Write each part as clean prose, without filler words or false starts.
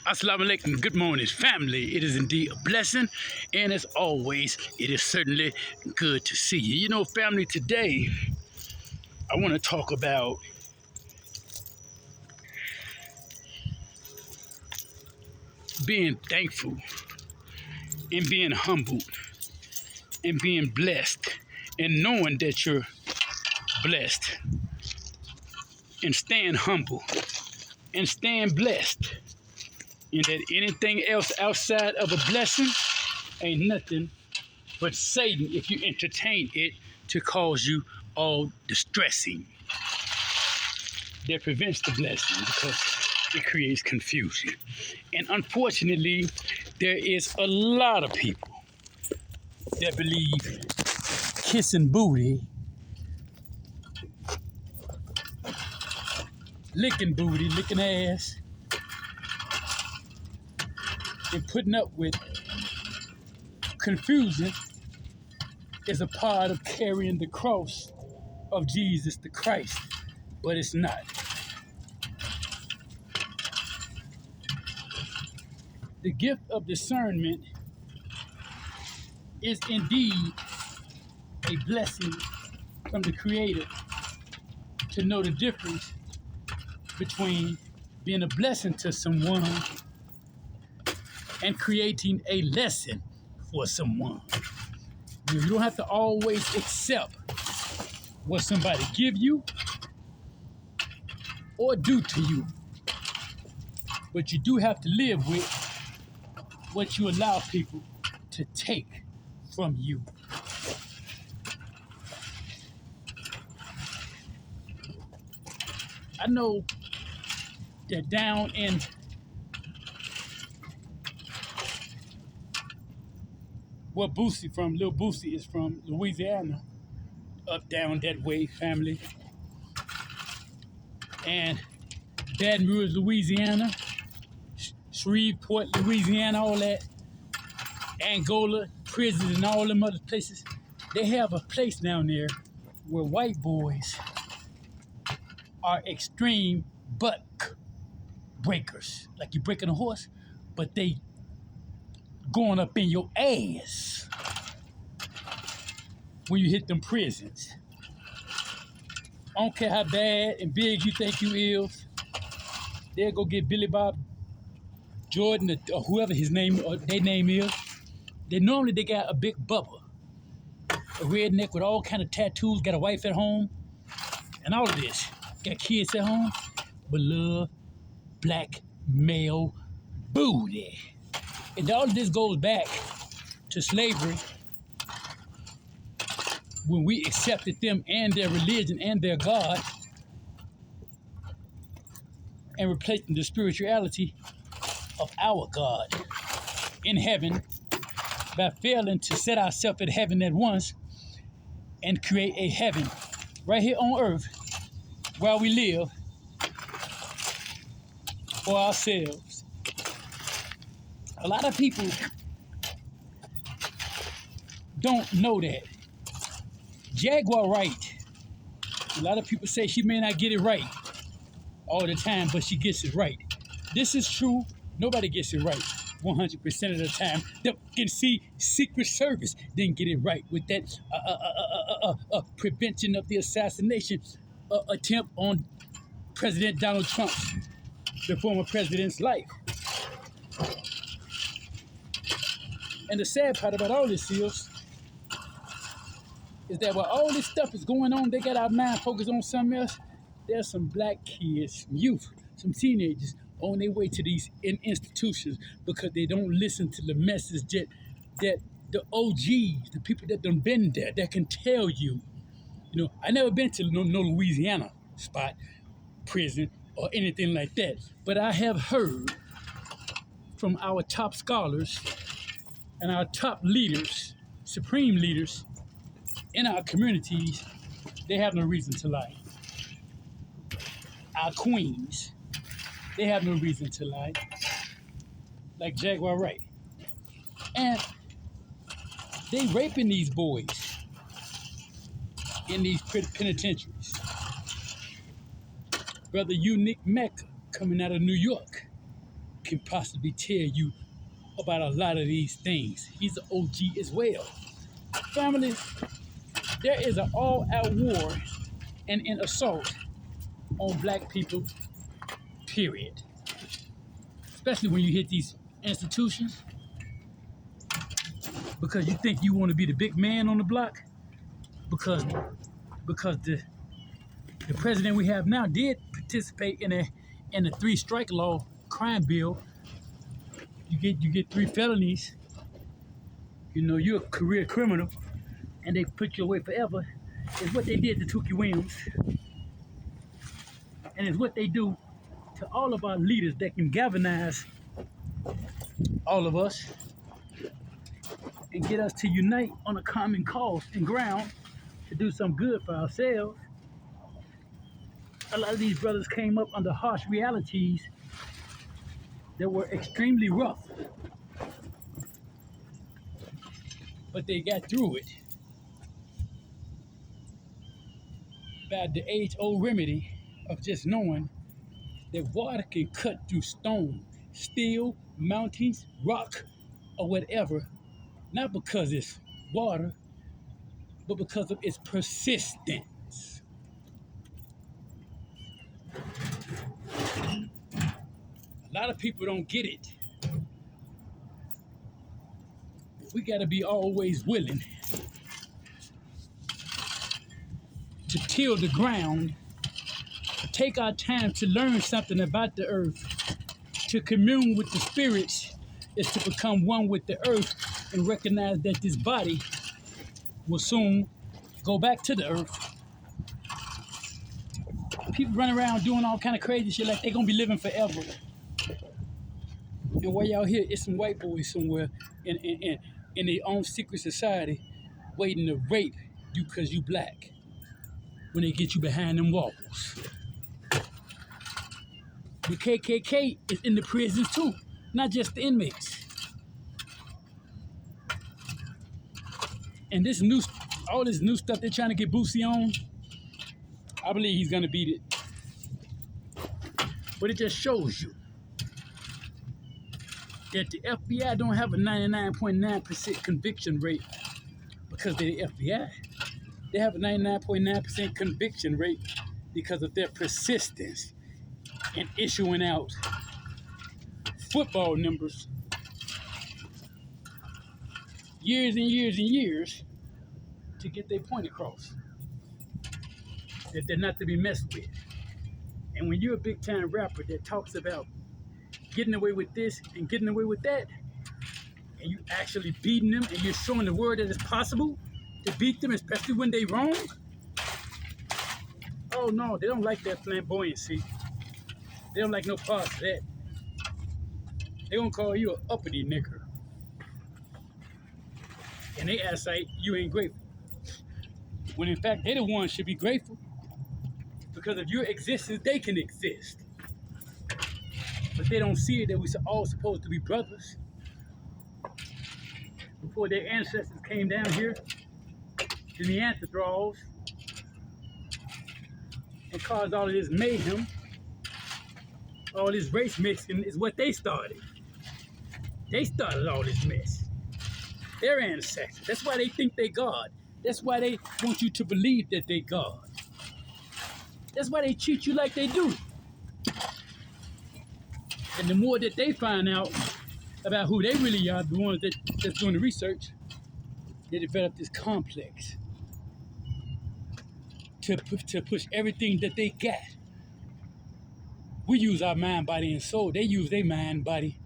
Assalamu alaikum. Good morning, family. It is indeed a blessing, and as always, it is certainly good to see you. You know, family, today I want to talk about being thankful and being humbled and being blessed and knowing that you're blessed and staying humble and staying blessed, and that anything else outside of a blessing ain't nothing but Satan if you entertain it to cause you all distressing. That prevents the blessing because it creates confusion. And unfortunately, there is a lot of people that believe kissing booty, licking ass, and putting up with confusion is a part of carrying the cross of Jesus the Christ, but it's not. The gift of discernment is indeed a blessing from the Creator to know the difference between being a blessing to someone and creating a lesson for someone. You don't have to always accept what somebody give you or do to you, but you do have to live with what you allow people to take from you. I know that down in where Lil Boosie is from, Louisiana, up down that way, family, and Baton Rouge, Louisiana, Shreveport, Louisiana, all that, Angola, prisons, and all them other places. They have a place down there where white boys are extreme buck breakers. Like you breaking a horse, but they going up in your ass when you hit them prisons. I don't care how bad and big you think you is. They'll go get Billy Bob Jordan or whoever his name or their name is. They got a big bubba, a redneck with all kind of tattoos, got a wife at home, and all of this. Got kids at home, but love black male booty. And all of this goes back to slavery, when we accepted them and their religion and their God and replaced the spirituality of our God in heaven by failing to set ourselves at heaven at once and create a heaven right here on earth while we live for ourselves. A lot of people don't know that. Jaguar right. A lot of people say she may not get it right all the time, but she gets it right. This is true. Nobody gets it right 100% of the time. You can see Secret Service didn't get it right with that prevention of the assassination attempt on President Donald Trump, the former president's life. And the sad part about all this is that while all this stuff is going on, they got our mind focused on something else. There's some black kids, some youth, some teenagers on their way to these institutions because they don't listen to the message that the OGs, the people that done been there, that can tell you. You know, I never been to no Louisiana spot, prison, or anything like that, but I have heard from our top scholars and our top leaders, supreme leaders in our communities, they have no reason to lie. Our queens, they have no reason to lie, like Jaguar Wright. And they raping these boys in these penitentiaries. Brother Unique Mecca coming out of New York, can possibly tell you about a lot of these things. He's an OG as well. Families, there is an all-out war and an assault on black people, period. Especially when you hit these institutions, because you think you want to be the big man on the block, because the president we have now did participate in a 3-strike law crime bill. You get 3 felonies. You know, you're a career criminal, and they put you away forever. It's what they did to Tookie Williams, and it's what they do to all of our leaders that can galvanize all of us and get us to unite on a common cause and ground to do some good for ourselves. A lot of these brothers came up under harsh realities that were extremely rough, but they got through it by the age-old remedy of just knowing that water can cut through stone, steel, mountains, rock, or whatever, not because it's water, but because of its persistence. A lot of people don't get it. We got to be always willing to till the ground, to take our time to learn something about the earth, to commune with the spirits, is to become one with the earth and recognize that this body will soon go back to the earth. People run around doing all kind of crazy shit like they're going to be living forever. And while y'all here, it's some white boys somewhere in their own secret society waiting to rape you because you black when they get you behind them walls. The KKK is in the prisons too, not just the inmates. And all this new stuff they're trying to get Boosie on, I believe he's gonna beat it. But it just shows you that the FBI don't have a 99.9% conviction rate because they're the FBI. They have a 99.9% conviction rate because of their persistence in issuing out football numbers years and years and years to get their point across. That they're not to be messed with. And when you're a big time rapper that talks about getting away with this and getting away with that, and you actually beating them and you're showing the world that it's possible to beat them, especially when they wrong, oh no, they don't like that flamboyancy. They don't like no parts of that. They gonna call you an uppity nigger. And they act like you ain't grateful. When in fact, they the ones should be grateful. Because of your existence, they can exist. But they don't see it that we're all supposed to be brothers. Before their ancestors came down here, the anthros, and caused all of this mayhem, all this race mixing is what they started. They started all this mess. Their ancestors. That's why they think they God. That's why they want you to believe that they God. That's why they treat you like they do. And the more that they find out about who they really are, the ones that's doing the research, they develop this complex to push everything that they got. We use our mind, body, and soul. They use their mind, body,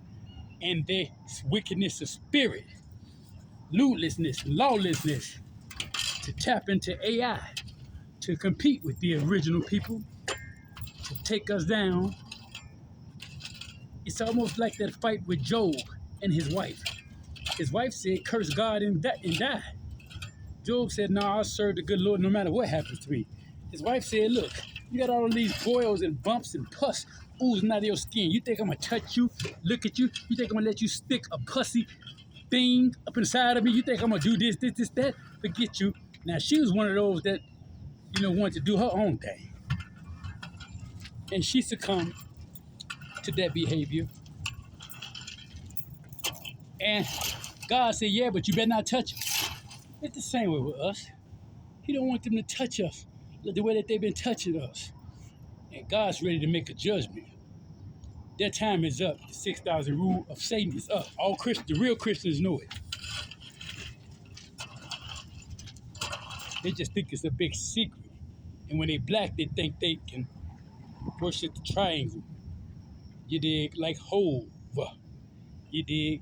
and their wickedness of spirit, lootlessness, lawlessness, to tap into AI, to compete with the original people, to take us down. It's almost like that fight with Job and his wife. His wife said, curse God and die. Job said, no, I'll serve the good Lord no matter what happens to me. His wife said, look, you got all of these boils and bumps and pus oozing out of your skin. You think I'm going to touch you, look at you? You think I'm going to let you stick a pussy thing up inside of me? You think I'm going to do this, that? Forget you. Now, she was one of those that, wanted to do her own thing. And she succumbed to that behavior. And God said, yeah, but you better not touch them. It's the same way with us. He don't want them to touch us the way that they've been touching us. And God's ready to make a judgment. Their time is up. The 6,000 rule of Satan is up. All Christians, the real Christians know it. They just think it's a big secret. And when they black, they think they can worship the triangle. You dig? Like Hove. You dig?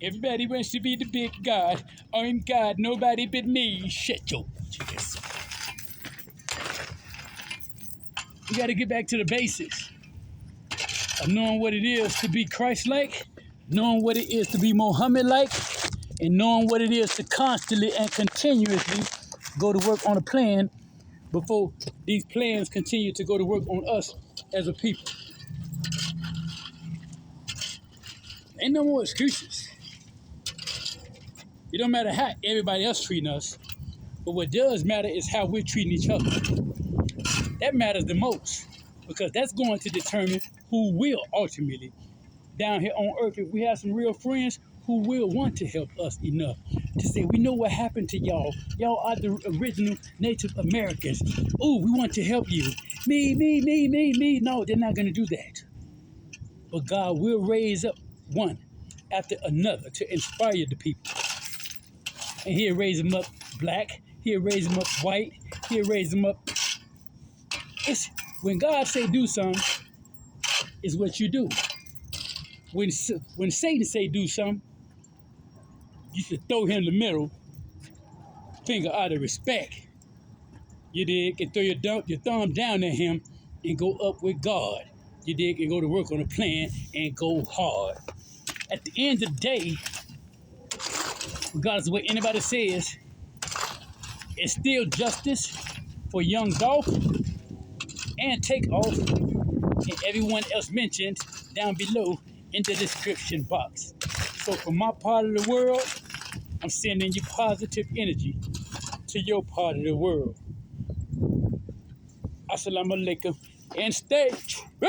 Everybody wants to be the big God. I'm God, nobody but me. Shut your ass. We got to get back to the basics of knowing what it is to be Christ-like, knowing what it is to be Muhammad-like, and knowing what it is to constantly and continuously go to work on a plan before these plans continue to go to work on us as a people. Ain't no more excuses. It don't matter how everybody else treating us, but what does matter is how we're treating each other. That matters the most, because that's going to determine who will ultimately, down here on earth, if we have some real friends who will want to help us enough to say, we know what happened to y'all. Y'all are the original Native Americans. Oh, we want to help you. Me. No, they're not going to do that. But God will raise up one after another to inspire the people. And he'll raise them up black. He'll raise them up white. He'll raise them up. It's when God say do something, it's what you do. When Satan say do something, you should throw him the middle finger out of respect. You dig? And throw your thumb down at him and go up with God. You dig? And go to work on a plan and go hard. At the end of the day, regardless of what anybody says, it's still justice for young Dolph and Takeoff and everyone else mentioned down below in the description box. So from my part of the world, I'm sending you positive energy to your part of the world. Assalamu alaikum and stay true.